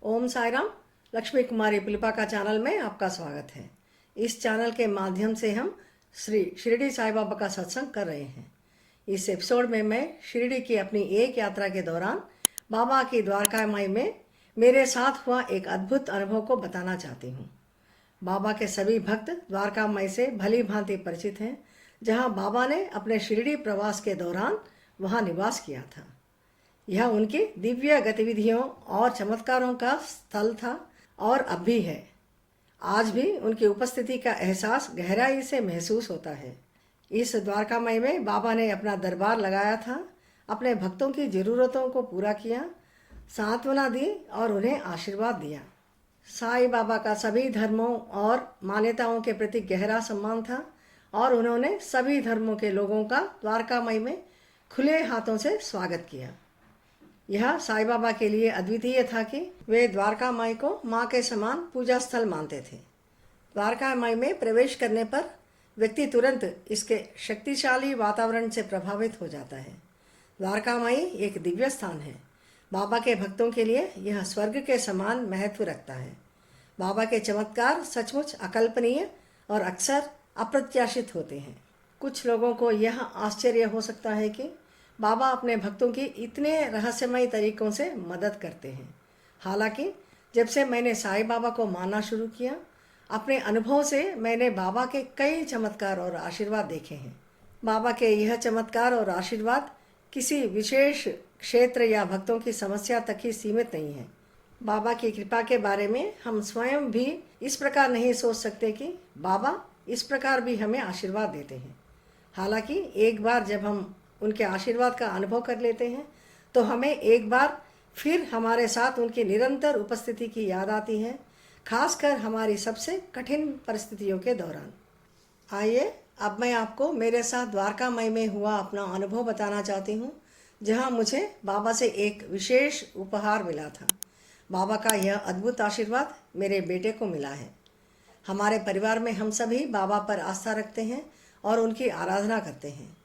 ओम साई राम। लक्ष्मी कुमारी पिलपा का चैनल में आपका स्वागत है। इस चैनल के माध्यम से हम श्री शिरडी साई बाबा का सत्संग कर रहे हैं। इस एपिसोड में मैं शिरडी की अपनी एक यात्रा के दौरान बाबा की द्वारकामाई में मेरे साथ हुआ एक अद्भुत अनुभव को बताना चाहती हूँ। बाबा के सभी भक्त द्वारकामाई से भली भांति परिचित हैं, जहाँ बाबा ने अपने शिरडी प्रवास के दौरान वहाँ निवास किया था। यह उनकी दिव्य गतिविधियों और चमत्कारों का स्थल था और अब भी है। आज भी उनकी उपस्थिति का एहसास गहराई से महसूस होता है। इस द्वारकामाई में बाबा ने अपना दरबार लगाया था, अपने भक्तों की ज़रूरतों को पूरा किया, सांत्वना दी और उन्हें आशीर्वाद दिया। साईं बाबा का सभी धर्मों और मान्यताओं के प्रति गहरा सम्मान था और उन्होंने सभी धर्मों के लोगों का द्वारकामाई में खुले हाथों से स्वागत किया। यह साईं बाबा के लिए अद्वितीय था कि वे द्वारकामाई को माँ के समान पूजा स्थल मानते थे। द्वारकामाई में प्रवेश करने पर व्यक्ति तुरंत इसके शक्तिशाली वातावरण से प्रभावित हो जाता है। द्वारकामाई एक दिव्य स्थान है। बाबा के भक्तों के लिए यह स्वर्ग के समान महत्व रखता है। बाबा के चमत्कार सचमुच अकल्पनीय और अक्सर अप्रत्याशित होते हैं। कुछ लोगों को यह आश्चर्य हो सकता है कि बाबा अपने भक्तों की इतने रहस्यमय तरीकों से मदद करते हैं। हालांकि जब से मैंने साईं बाबा को मानना शुरू किया, अपने अनुभव से मैंने बाबा के कई चमत्कार और आशीर्वाद देखे हैं। बाबा के यह चमत्कार और आशीर्वाद किसी विशेष क्षेत्र या भक्तों की समस्या तक ही सीमित नहीं है। बाबा की कृपा के बारे में हम स्वयं भी इस प्रकार नहीं सोच सकते कि बाबा इस प्रकार भी हमें आशीर्वाद देते हैं। हालांकि एक बार जब हम उनके आशीर्वाद का अनुभव कर लेते हैं तो हमें एक बार फिर हमारे साथ उनकी निरंतर उपस्थिति की याद आती है, खासकर हमारी सबसे कठिन परिस्थितियों के दौरान। आइए अब मैं आपको मेरे साथ द्वारकामाई में हुआ अपना अनुभव बताना चाहती हूँ, जहाँ मुझे बाबा से एक विशेष उपहार मिला था। बाबा का यह अद्भुत आशीर्वाद मेरे बेटे को मिला है। हमारे परिवार में हम सभी बाबा पर आस्था रखते हैं और उनकी आराधना करते हैं।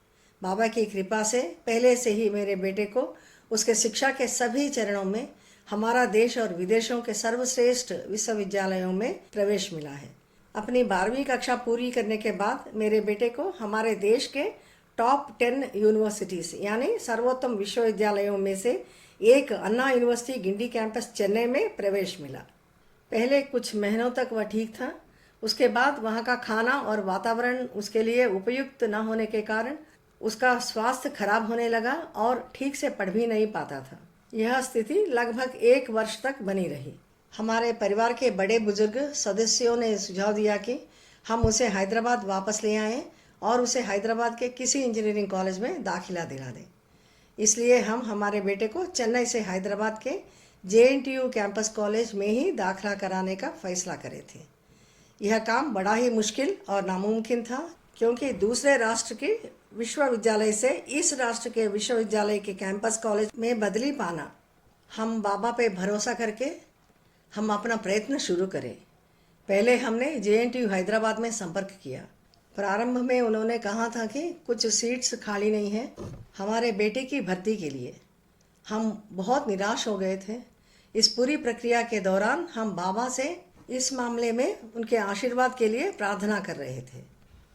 बाबा की कृपा से पहले से ही मेरे बेटे को उसके शिक्षा के सभी चरणों में हमारा देश और विदेशों के सर्वश्रेष्ठ विश्वविद्यालयों में प्रवेश मिला है। अपनी 12वीं कक्षा पूरी करने के बाद मेरे बेटे को हमारे देश के टॉप 10 यूनिवर्सिटीज़ यानी सर्वोत्तम विश्वविद्यालयों में से एक अन्ना यूनिवर्सिटी गिंडी कैंपस चेन्नई में प्रवेश मिला। पहले कुछ महीनों तक वह ठीक था। उसके बाद वहाँ का खाना और वातावरण उसके लिए उपयुक्त न होने के कारण उसका स्वास्थ्य खराब होने लगा और ठीक से पढ़ भी नहीं पाता था। यह स्थिति लगभग 1 वर्ष तक बनी रही। हमारे परिवार के बड़े बुजुर्ग सदस्यों ने सुझाव दिया कि हम उसे हैदराबाद वापस ले आएं और उसे हैदराबाद के किसी इंजीनियरिंग कॉलेज में दाखिला दिला दें। इसलिए हम हमारे बेटे को चेन्नई से हैदराबाद के JNTU कैंपस कॉलेज में ही दाखिला कराने का फैसला करे थे। यह काम बड़ा ही मुश्किल और नामुमकिन था, क्योंकि दूसरे राष्ट्र के विश्वविद्यालय से इस राष्ट्र के विश्वविद्यालय के कैंपस कॉलेज में बदली पाना। हम बाबा पे भरोसा करके हम अपना प्रयत्न शुरू करें। पहले हमने JNTU हैदराबाद में संपर्क किया। प्रारंभ में उन्होंने कहा था कि कुछ सीट्स खाली नहीं हैं हमारे बेटे की भर्ती के लिए। हम बहुत निराश हो गए थे। इस पूरी प्रक्रिया के दौरान हम बाबा से इस मामले में उनके आशीर्वाद के लिए प्रार्थना कर रहे थे।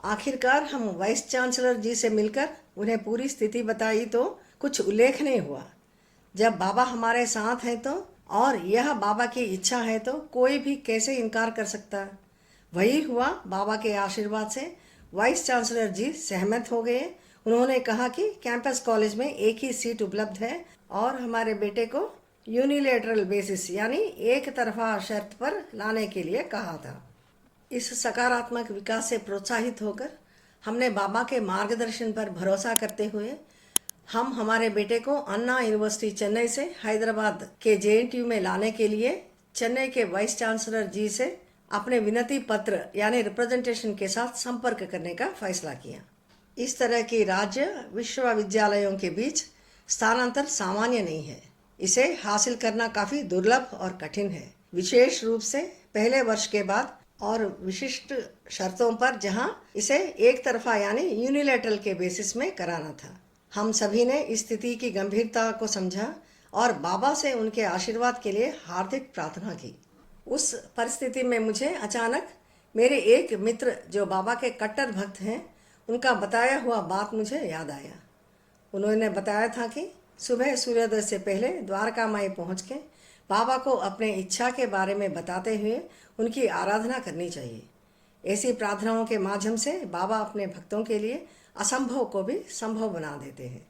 आखिरकार हम वाइस चांसलर जी से मिलकर उन्हें पूरी स्थिति बताई तो कुछ उल्लेखनीय हुआ। जब बाबा हमारे साथ हैं तो और यह बाबा की इच्छा है तो कोई भी कैसे इनकार कर सकता है। वही हुआ। बाबा के आशीर्वाद से वाइस चांसलर जी सहमत हो गए। उन्होंने कहा कि कैंपस कॉलेज में एक ही सीट उपलब्ध है और हमारे बेटे को यूनिलेटरल बेसिस यानी एक तरफा शर्त पर लाने के लिए कहा था। इस सकारात्मक विकास से प्रोत्साहित होकर हमने बाबा के मार्गदर्शन पर भरोसा करते हुए हम हमारे बेटे को अन्ना यूनिवर्सिटी चेन्नई से हैदराबाद के JNTU में लाने के लिए चेन्नई के वाइस चांसलर जी से अपने विनती पत्र यानी रिप्रेजेंटेशन के साथ संपर्क करने का फैसला किया। इस तरह की राज्य विश्वविद्यालयों के बीच स्थानांतर सामान्य नहीं है। इसे हासिल करना काफ़ी दुर्लभ और कठिन है, विशेष रूप से पहले वर्ष के बाद और विशिष्ट शर्तों पर, जहां इसे एक तरफा यानी यूनिलेटरल के बेसिस में कराना था। हम सभी ने इस स्थिति की गंभीरता को समझा और बाबा से उनके आशीर्वाद के लिए हार्दिक प्रार्थना की। उस परिस्थिति में मुझे अचानक मेरे एक मित्र जो बाबा के कट्टर भक्त हैं, उनका बताया हुआ बात मुझे याद आया। उन्होंने बताया था कि सुबह सूर्योदय से पहले द्वारका माई पहुँच के बाबा को अपने इच्छा के बारे में बताते हुए उनकी आराधना करनी चाहिए। ऐसी प्रार्थनाओं के माध्यम से बाबा अपने भक्तों के लिए असंभव को भी संभव बना देते हैं।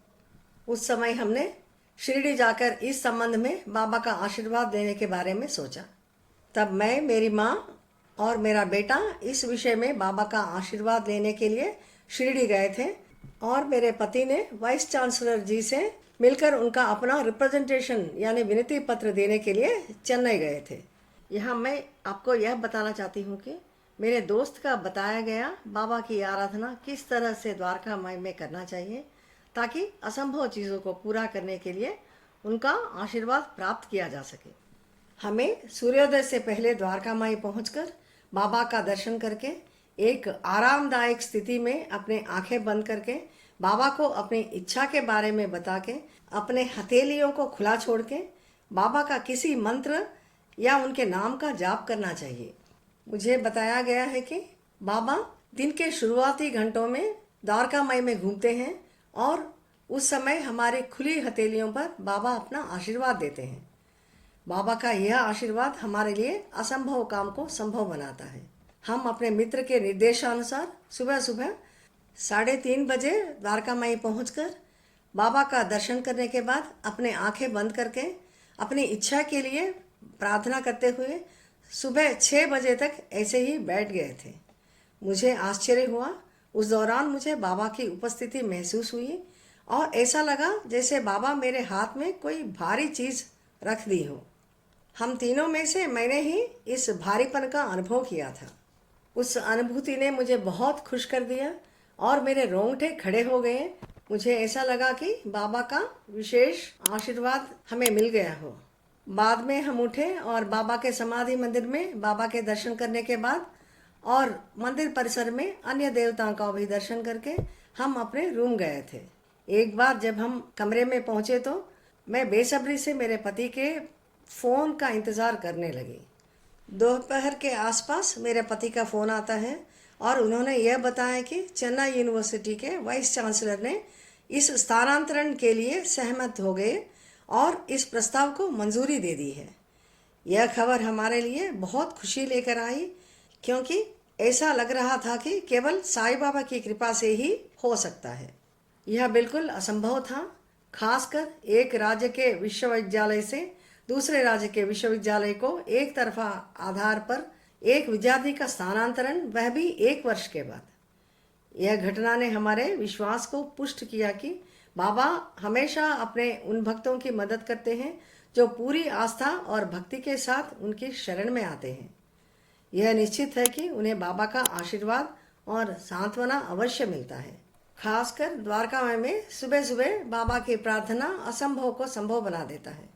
उस समय हमने शिरडी जाकर इस संबंध में बाबा का आशीर्वाद लेने के बारे में सोचा। तब मैं, मेरी माँ और मेरा बेटा इस विषय में बाबा का आशीर्वाद लेने के लिए शिरडी गए थे और मेरे पति ने वाइस चांसलर जी से मिलकर उनका अपना रिप्रेजेंटेशन यानी विनती पत्र देने के लिए चेन्नई गए थे। यहाँ मैं आपको यह बताना चाहती हूँ कि मेरे दोस्त का बताया गया बाबा की आराधना किस तरह से द्वारका माई में करना चाहिए ताकि असंभव चीज़ों को पूरा करने के लिए उनका आशीर्वाद प्राप्त किया जा सके। हमें सूर्योदय से पहले द्वारका माई पहुंचकर बाबा का दर्शन करके एक आरामदायक स्थिति में अपने आंखें बंद करके बाबा को अपनी इच्छा के बारे में बता के अपने हथेलियों को खुला छोड़ के बाबा का किसी मंत्र या उनके नाम का जाप करना चाहिए। मुझे बताया गया है कि बाबा दिन के शुरुआती घंटों में द्वारका माई में घूमते हैं और उस समय हमारी खुली हथेलियों पर बाबा अपना आशीर्वाद देते हैं। बाबा का यह आशीर्वाद हमारे लिए असंभव काम को संभव बनाता है। हम अपने मित्र के निर्देशानुसार सुबह सुबह 3:30 बजे द्वारका माई पहुंचकर बाबा का दर्शन करने के बाद अपने आंखें बंद करके अपनी इच्छा के लिए प्रार्थना करते हुए सुबह 6 बजे तक ऐसे ही बैठ गए थे। मुझे आश्चर्य हुआ। उस दौरान मुझे बाबा की उपस्थिति महसूस हुई और ऐसा लगा जैसे बाबा मेरे हाथ में कोई भारी चीज़ रख दी हो। हम तीनों में से मैंने ही इस भारीपन का अनुभव किया था। उस अनुभूति ने मुझे बहुत खुश कर दिया और मेरे रोंगटे खड़े हो गए। मुझे ऐसा लगा कि बाबा का विशेष आशीर्वाद हमें मिल गया हो। बाद में हम उठे और बाबा के समाधि मंदिर में बाबा के दर्शन करने के बाद और मंदिर परिसर में अन्य देवताओं का भी दर्शन करके हम अपने रूम गए थे। एक बार जब हम कमरे में पहुंचे तो मैं बेसब्री से मेरे पति के फ़ोन का इंतज़ार करने लगी। दोपहर के आसपास मेरे पति का फ़ोन आता है और उन्होंने यह बताया कि चेन्नई यूनिवर्सिटी के वाइस चांसलर ने इस स्थानांतरण के लिए सहमत हो गए और इस प्रस्ताव को मंजूरी दे दी है। यह खबर हमारे लिए बहुत खुशी लेकर आई क्योंकि ऐसा लग रहा था कि केवल साईं बाबा की कृपा से ही हो सकता है। यह बिल्कुल असंभव था, खासकर एक राज्य के विश्वविद्यालय से दूसरे राज्य के विश्वविद्यालय को एक तरफा आधार पर एक विद्यार्थी का स्थानांतरण, वह भी 1 वर्ष के बाद। यह घटना ने हमारे विश्वास को पुष्ट किया कि बाबा हमेशा अपने उन भक्तों की मदद करते हैं जो पूरी आस्था और भक्ति के साथ उनकी शरण में आते हैं। यह निश्चित है कि उन्हें बाबा का आशीर्वाद और सांत्वना अवश्य मिलता है। खासकर द्वारका माई में सुबह सुबह बाबा की प्रार्थना असंभव को संभव बना देता है।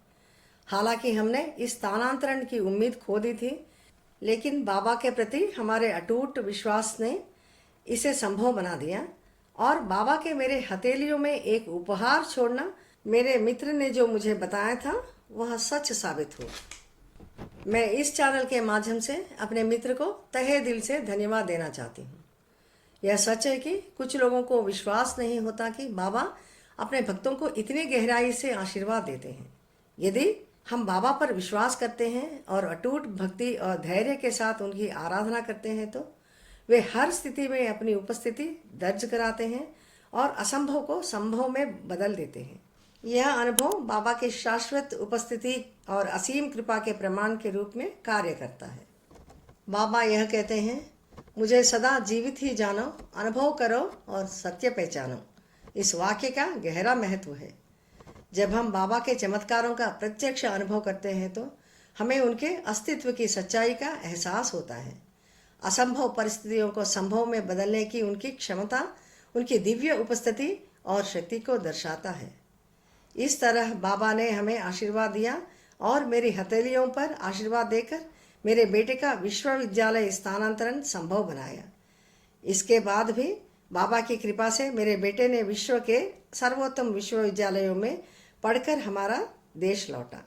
हालांकि हमने इस स्थानांतरण की उम्मीद खो दी थी, लेकिन बाबा के प्रति हमारे अटूट विश्वास ने इसे संभव बना दिया और बाबा के मेरे हथेलियों में एक उपहार छोड़ना, मेरे मित्र ने जो मुझे बताया था वह सच साबित हुआ। मैं इस चैनल के माध्यम से अपने मित्र को तहे दिल से धन्यवाद देना चाहती हूँ। यह सच है कि कुछ लोगों को विश्वास नहीं होता कि बाबा अपने भक्तों को इतनी गहराई से आशीर्वाद देते हैं। यदि हम बाबा पर विश्वास करते हैं और अटूट भक्ति और धैर्य के साथ उनकी आराधना करते हैं तो वे हर स्थिति में अपनी उपस्थिति दर्ज कराते हैं और असंभव को संभव में बदल देते हैं। यह अनुभव बाबा की शाश्वत उपस्थिति और असीम कृपा के प्रमाण के रूप में कार्य करता है। बाबा यह कहते हैं, मुझे सदा जीवित ही जानो, अनुभव करो और सत्य पहचानो। इस वाक्य का गहरा महत्व है। जब हम बाबा के चमत्कारों का प्रत्यक्ष अनुभव करते हैं तो हमें उनके अस्तित्व की सच्चाई का एहसास होता है। असंभव परिस्थितियों को संभव में बदलने की उनकी क्षमता उनकी दिव्य उपस्थिति और शक्ति को दर्शाता है। इस तरह बाबा ने हमें आशीर्वाद दिया और मेरी हथेलियों पर आशीर्वाद देकर मेरे बेटे का विश्वविद्यालय स्थानांतरण संभव बनाया। इसके बाद भी बाबा की कृपा से मेरे बेटे ने विश्व के सर्वोत्तम विश्वविद्यालयों में पढ़कर हमारा देश लौटा।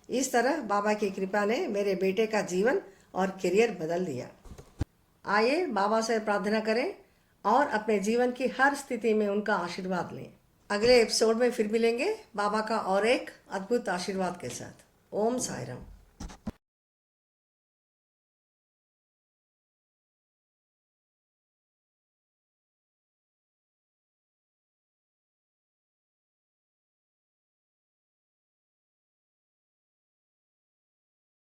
इस तरह बाबा की कृपा ने मेरे बेटे का जीवन और करियर बदल दिया। आइए बाबा से प्रार्थना करें और अपने जीवन की हर स्थिति में उनका आशीर्वाद लें। अगले एपिसोड में फिर मिलेंगे बाबा का और एक अद्भुत आशीर्वाद के साथ। ओम साई राम।